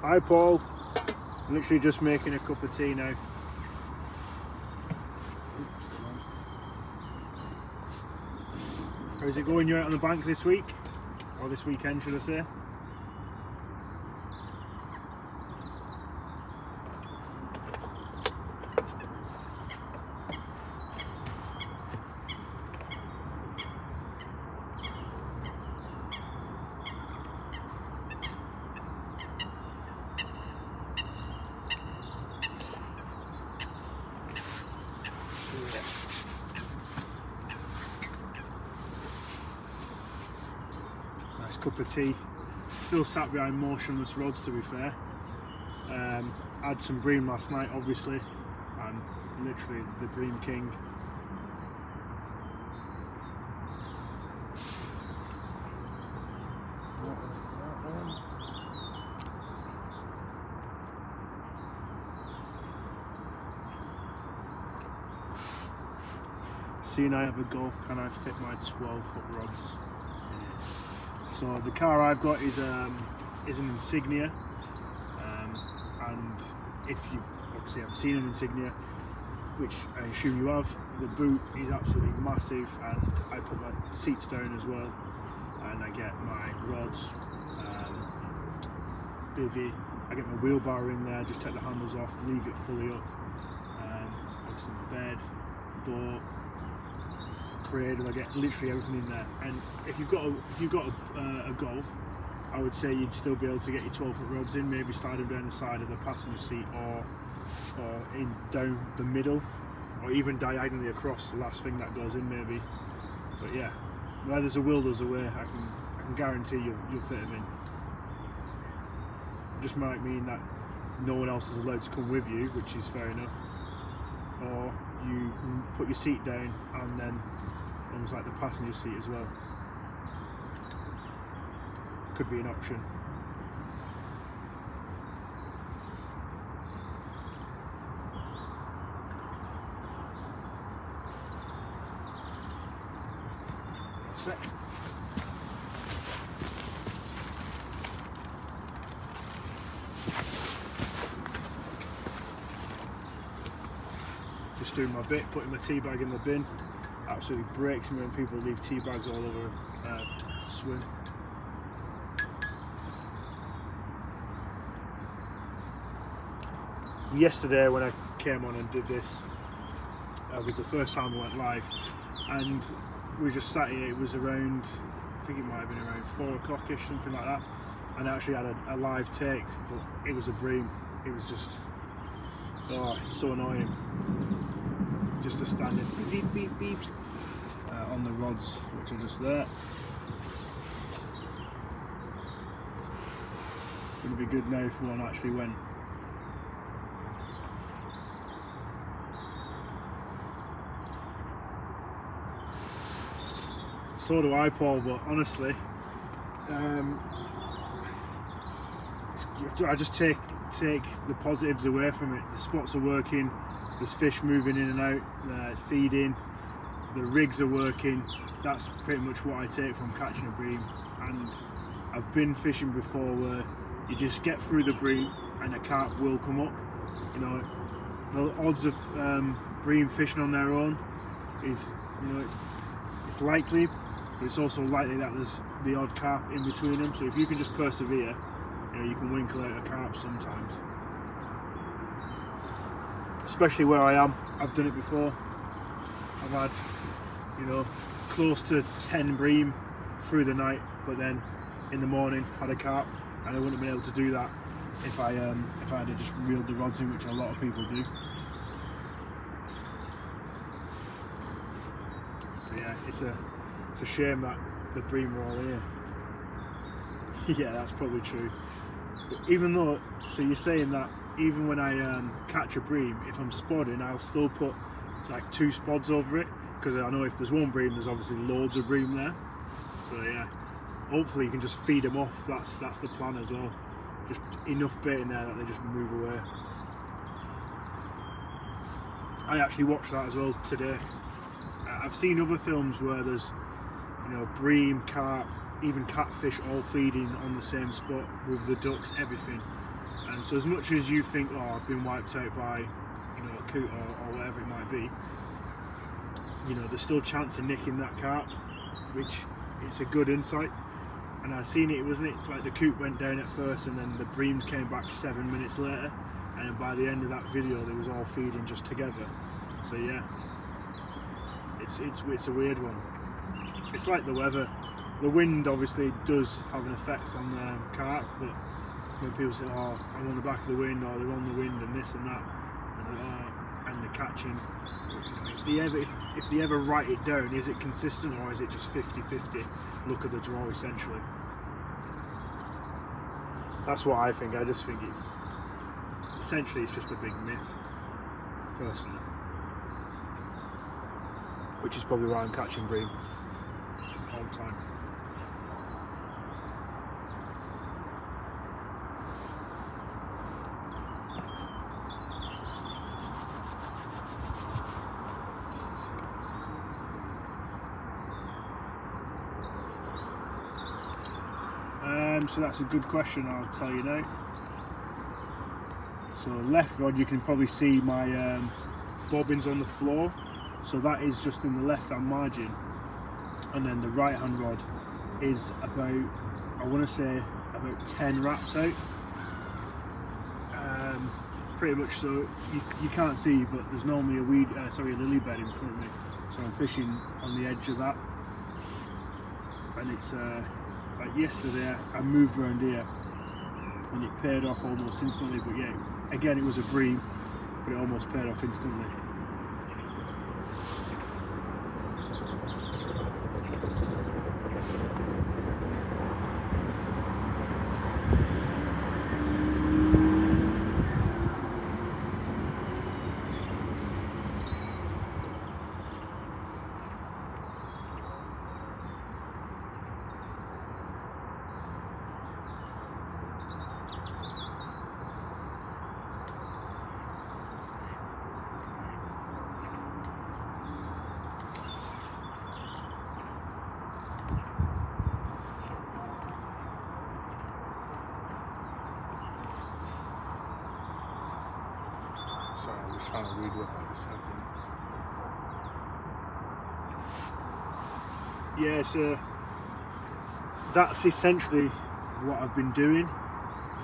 Hi Paul, literally just making a cup of tea now. How's it going? You're out on the bank this week? Or this weekend, should I say? Nice cup of tea. Still sat behind motionless rods, to be fair. Had some bream last night, obviously, and literally the bream king. What was that one? Seeing I have a golf, can I fit my 12-foot rods in it? So the car I've got is an Insignia, and if you obviously haven't seen an Insignia, which I assume you have, the boot is absolutely massive, and I put my seats down as well, and I get my rods, bivvy, I get my wheelbar in there, just take the handles off, leave it fully up, obviously the bed, boat, cradle, I get literally everything in there. And if you've got a Golf, I would say you'd still be able to get your 12-foot rods in, maybe slide them down the side of the passenger seat, or in down the middle, or even diagonally across, the last thing that goes in maybe. But yeah, where there's a will there's a way. I can guarantee you'll fit them in. It just might mean that no one else is allowed to come with you, which is fair enough, or you put your seat down and then almost like the passenger seat as well. Could be an option. That's it. Just doing my bit, putting my tea bag in the bin. Absolutely breaks me when people leave tea bags all over the swim. Yesterday when I came on and did this, was the first time I went live, and we just sat here. It was around, I think it might have been around 4 o'clock-ish, something like that, and I actually had a live take, but it was a bream. It was just, oh, so annoying. Just the standard beep beep beep on the rods, which are just there. Would be good now if one actually went. So do I, Paul, but honestly, I just take the positives away from it. The spots are working, there's fish moving in and out, feeding, the rigs are working. That's pretty much what I take from catching a bream. And I've been fishing before where you just get through the bream and a carp will come up. You know, the odds of bream fishing on their own is, you know, it's likely, but it's also likely that there's the odd carp in between them. So if you can just persevere, you know, you can winkle out a carp sometimes. Especially where I am, I've done it before. I've had, you know, close to 10 bream through the night, but then in the morning had a carp, and I wouldn't have been able to do that if I had just reeled the rods in, which a lot of people do. So yeah, it's a shame that the bream are all here. Yeah, that's probably true. But even though, so you're saying that even when I catch a bream, if I'm spodding, I'll still put like 2 spods over it, because I know if there's one bream, there's obviously loads of bream there. So yeah, hopefully you can just feed them off. That's the plan as well. Just enough bait in there that they just move away. I actually watched that as well today. I've seen other films where there's, you know, bream, carp, even catfish all feeding on the same spot with the ducks, everything. So as much as you think, oh, I've been wiped out by, you know, a coot or whatever it might be, you know, there's still a chance of nicking that carp, which it's a good insight. And I seen it, wasn't it? Like the coot went down at first, and then the bream came back 7 minutes later, and by the end of that video, they was all feeding just together. So yeah, it's a weird one. It's like the weather. The wind obviously does have an effect on the carp, but when people say, oh, I'm on the back of the wind, or they're on the wind and this and that, and the catching, if they ever write it down, is it consistent or is it just 50-50 look at the draw essentially? That's what I think. I just think it's essentially it's just a big myth, personally, which is probably why I'm catching bream all the time. So that's a good question, I'll tell you now. So left rod, you can probably see my bobbins on the floor, so that is just in the left hand margin, and then the right hand rod is about, I want to say about 10 wraps out, pretty much. So you can't see, but there's normally a lily bed in front of me, so I'm fishing on the edge of that, and it's like yesterday I moved around here and it paired off almost instantly, but yeah, again it was a bream, but it almost paired off instantly. Sorry, I'm just trying to read what I was saying. Yeah, so that's essentially what I've been doing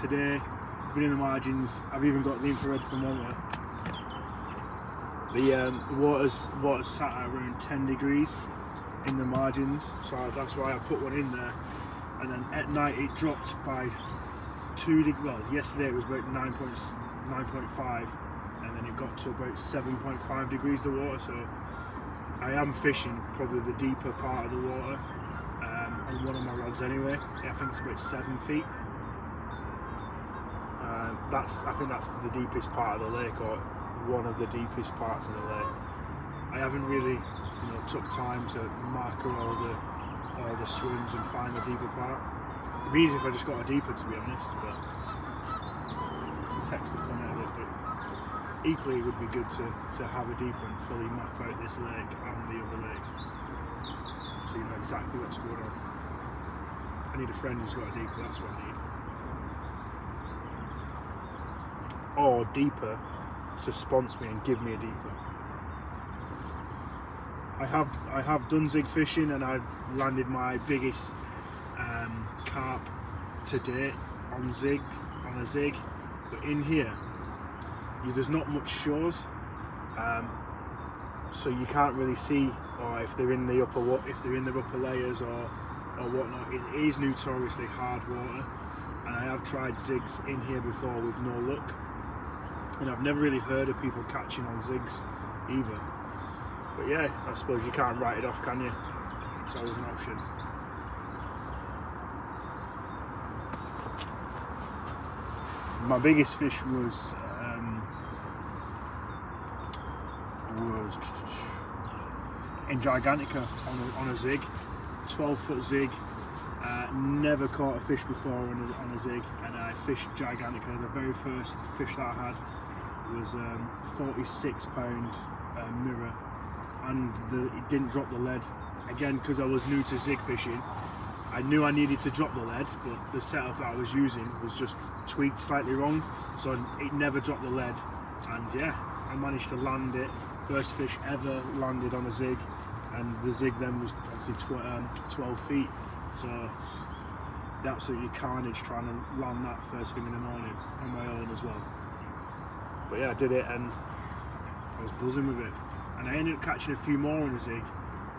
today. I've been in the margins. I've even got the infrared thermometer. The water's sat at around 10 degrees in the margins, so that's why I put one in there. And then at night it dropped by 2 degrees. Well, yesterday it was about 9.5. And then it got to about 7.5 degrees the water, so I am fishing probably the deeper part of the water on one of my rods anyway. Yeah, I think it's about 7 feet. I think that's the deepest part of the lake, or one of the deepest parts of the lake. I haven't really, took time to mark all the swims and find the deeper part. It'd be easy if I just got a deeper, to be honest, but it takes the fun out of it. But equally, it would be good to have a deeper and fully map out this lake and the other lake, so you know exactly what's going on. I need a friend who's got a deeper, that's what I need. Or deeper to sponsor me and give me a deeper. I have done zig fishing, and I've landed my biggest carp to date on a zig, but in here there's not much shores, so you can't really see, or if they're in the upper layers or whatnot. It is notoriously hard water, and I have tried zigs in here before with no luck, and I've never really heard of people catching on zigs either. But yeah, I suppose you can't write it off, can you? It's always an option. My biggest fish was in Gigantica on a zig, 12-foot zig. Never caught a fish before on a zig, and I fished Gigantica. The very first fish that I had was 46-pound mirror, and it didn't drop the lead. Again, because I was new to zig fishing, I knew I needed to drop the lead, but the setup that I was using was just tweaked slightly wrong, so it never dropped the lead. And yeah, I managed to land it. First fish ever landed on a zig, and the zig then was obviously 12 feet. So absolutely carnage trying to land that first thing in the morning on my own as well. But yeah, I did it and I was buzzing with it. And I ended up catching a few more on a zig,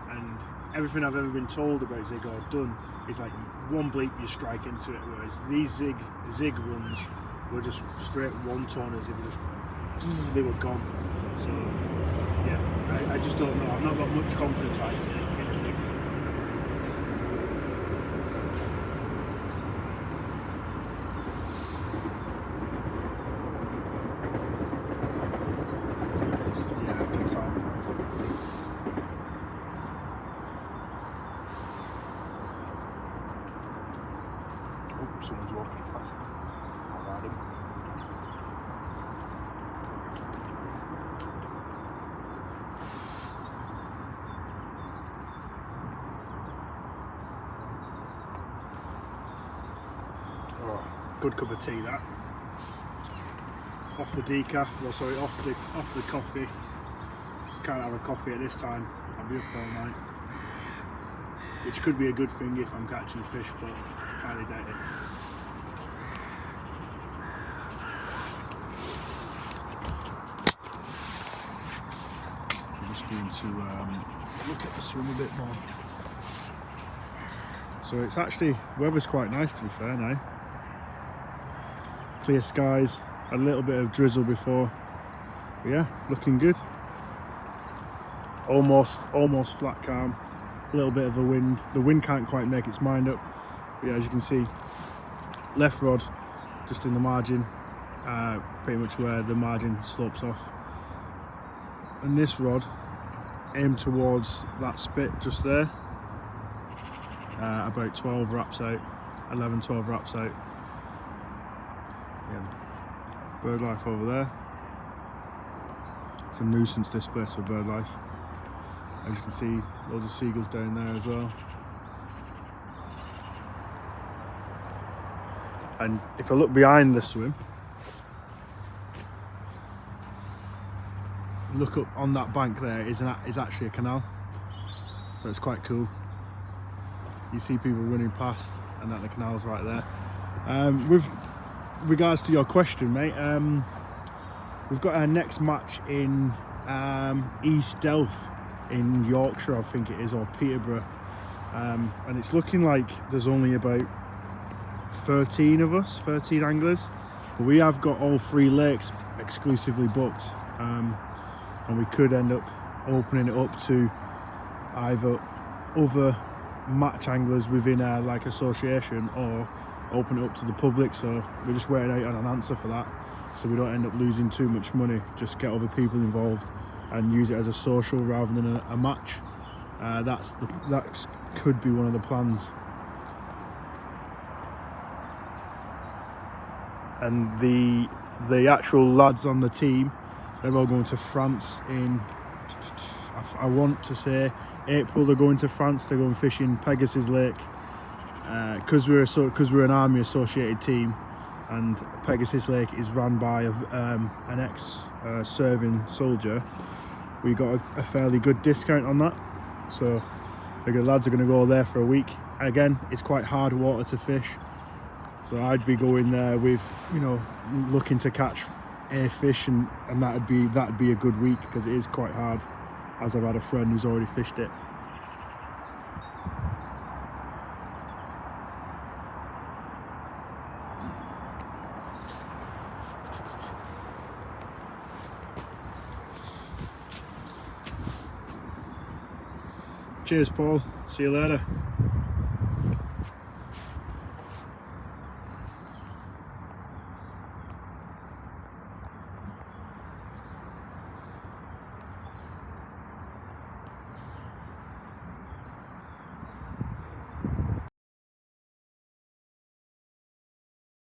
and everything I've ever been told about zig or done is like one bleep you strike into it, whereas these zig runs were just straight one-toners. They were gone. So yeah, I just don't know. I've not got much confidence, I'd say, in a zig. Yeah, good time. Oh, someone's walking past. I'll ride him. Oh, good cup of tea that. Off the decaf, well sorry, off the coffee. Can't have a coffee at this time, I'll be up all night. Which could be a good thing if I'm catching fish, but highly doubt it. I'm just going to look at the swim a bit more. So it's actually, weather's quite nice to be fair now. Clear skies, a little bit of drizzle before, but yeah, looking good. Almost flat calm, a little bit of a wind. The wind can't quite make its mind up, but yeah, as you can see, left rod just in the margin, pretty much where the margin slopes off, and this rod aimed towards that spit just there, about 12 wraps out, 11-12 wraps out. Again, bird life over there. It's a nuisance, this place, for bird life. As you can see, loads of seagulls down there as well. And if I look behind the swim, look up on that bank there is actually a canal. So it's quite cool. You see people running past, and that the canal's right there. With regards to your question, mate, we've got our next match in East Delph in Yorkshire, I think it is, or Peterborough, and it's looking like there's only about 13 of us, 13 anglers, but we have got all 3 lakes exclusively booked, and we could end up opening it up to either other match anglers within our like association, or open it up to the public. So we're just waiting out on an answer for that, so we don't end up losing too much money. Just get other people involved and use it as a social rather than a match. That could be one of the plans. And the actual lads on the team, they're all going to France in, I want to say April. They're going to France. They're going fishing Pegasus Lake, because we're an army associated team, and Pegasus Lake is run by an ex-serving soldier. We got a fairly good discount on that, so the good lads are going to go there for a week. Again, it's quite hard water to fish, so I'd be going there with, you know, looking to catch a fish, and that'd be a good week, because it is quite hard, as I've had a friend who's already fished it. Cheers, Paul. See you later.